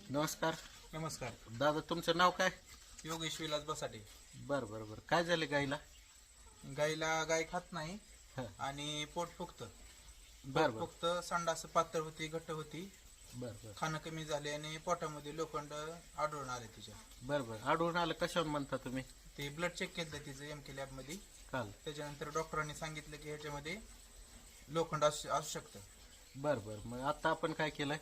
नमस्कार नमस्कार. दादा, तुमचं नाव काय? योगेश विलास बसाटे. बर बर बर काय झाले गाईला? गाय खात नाही हं. आणि पोट फुगतं. बर बर फक्त संडास पातळ होती, घट्ट होती, बर बर खाणं कमी झाले आणि पोटामध्ये लोखंड आढळून आले तिच्या. बर बर आढळून आलं कशावर म्हणता तुम्ही? ते ब्लड चेक केलं तिचं MK लॅबमध्ये. काल. त्याच्यानंतर डॉक्टरांनी सांगितलं की ह्याच्यामध्ये लोखंड असू शकतं. बर बर मग आता आपण काय केलंय?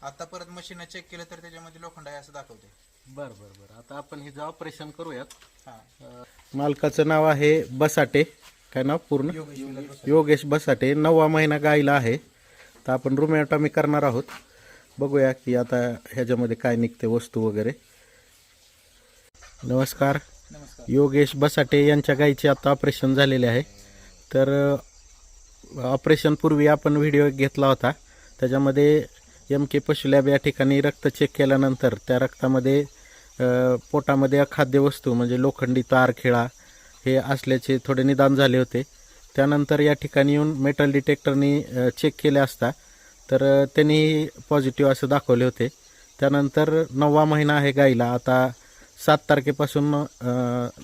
आता परत मशीन चेक केलं तर त्याच्यामध्ये लोखंड आहे असं दाखवते. बर बर बर आता आपण हिचं ऑपरेशन करूयात. हां. मालकाचं नाव आहे बसाटे. काय नाव पूर्ण? योगेश विलास बसाटे. योगेश बसाटे. 9वा महिना गाईला आहे. तर आपण रुमॅटॉमी करणार आहोत. बघूया की आता ह्याच्यामध्ये काय निघते वस्तू वगैरे. नमस्कार. नमस्कार. योगेश बसाटे यांच्या गाईचे आता ऑपरेशन झालेले आहे. तर ऑपरेशनपूर्वी आपण व्हिडिओ घेतला होता. त्याच्यामध्ये MK पशु लॅब या ठिकाणी रक्त चेक केल्यानंतर त्या रक्तामध्ये पोटामध्ये अखाद्य वस्तू म्हणजे लोखंडी तार खिळा हे असल्याचे थोडे निदान झाले होते. त्यानंतर या ठिकाणी येऊन मेटल डिटेक्टरनी चेक केले असता तर त्यांनी पॉझिटिव्ह असं दाखवले होते. त्यानंतर 9वा महिना आहे गाईला. आता 7 तारखेपासून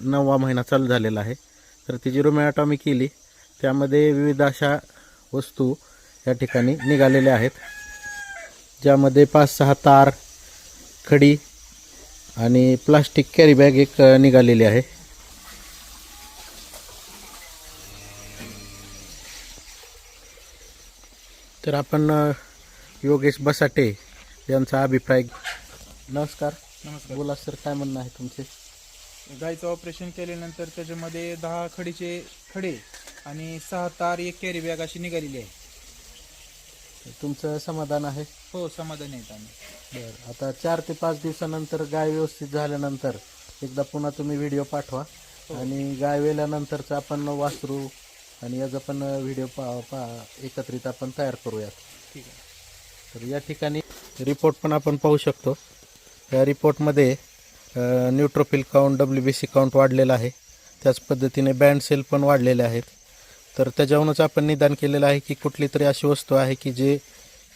9वा महिना चालू झालेला आहे. तर तिची रुमॅटॉमी केली. त्यामध्ये विविध अशा वस्तू या ठिकाणी निघालेल्या आहेत, ज्यामध्ये 5-6 तार, खडी आणि प्लास्टिक कॅरी बॅग एक निघालेली आहे. तर आपण योगेश बसाटे यांचा अभिप्राय. नमस्कार. नमस्कार. बोला सर, काय म्हणणं आहे तुमचे? गायचं ऑपरेशन केल्यानंतर त्याच्यामध्ये 10 खडीचे खडे आणि 6 तार, एक कॅरी बॅग अशी निघालेली आहे. तुमचं समाधान आहे? हो, समाधानी आहेत आम्ही. बरं, आता 4 ते 5 दिवसानंतर गाय व्यवस्थित झाल्यानंतर एकदा पुन्हा तुम्ही व्हिडिओ पाठवा. आणि गाय वेल्यानंतरचं आपण वासरू आणि याचा पण व्हिडिओ एकत्रित आपण तयार करूयात. ठीक आहे. तर या ठिकाणी रिपोर्ट पण आपण पाहू शकतो. या रिपोर्टमध्ये न्यूट्रोफिल काउंट, WBC काउंट वाढलेला आहे. त्याच पद्धतीने बँड सेल पण वाढलेले आहेत. तर त्याच्यावरूनच आपण निदान केलेलं आहे की कुठली तरी अशी वस्तू आहे की जे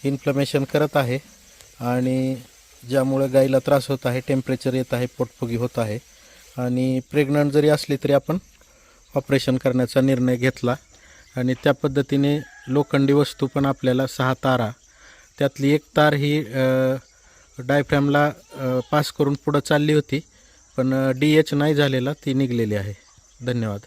इन्फ्लमेशन करत आहे आणि ज्यामुळे गाईला त्रास होत आहे, टेम्परेचर येत आहे, पोटफुगी होत आहे. आणि प्रेग्नंट जरी असली तरी आपण ऑपरेशन करण्याचा निर्णय घेतला. आणि त्या पद्धतीने लोखंडी वस्तू पण आपल्याला 6 तारा, त्यातली एक तार ही डायफ्रॅमला पास करून पुढं चालली होती, पण DH नाही झालेला, ती निघलेली आहे. धन्यवाद.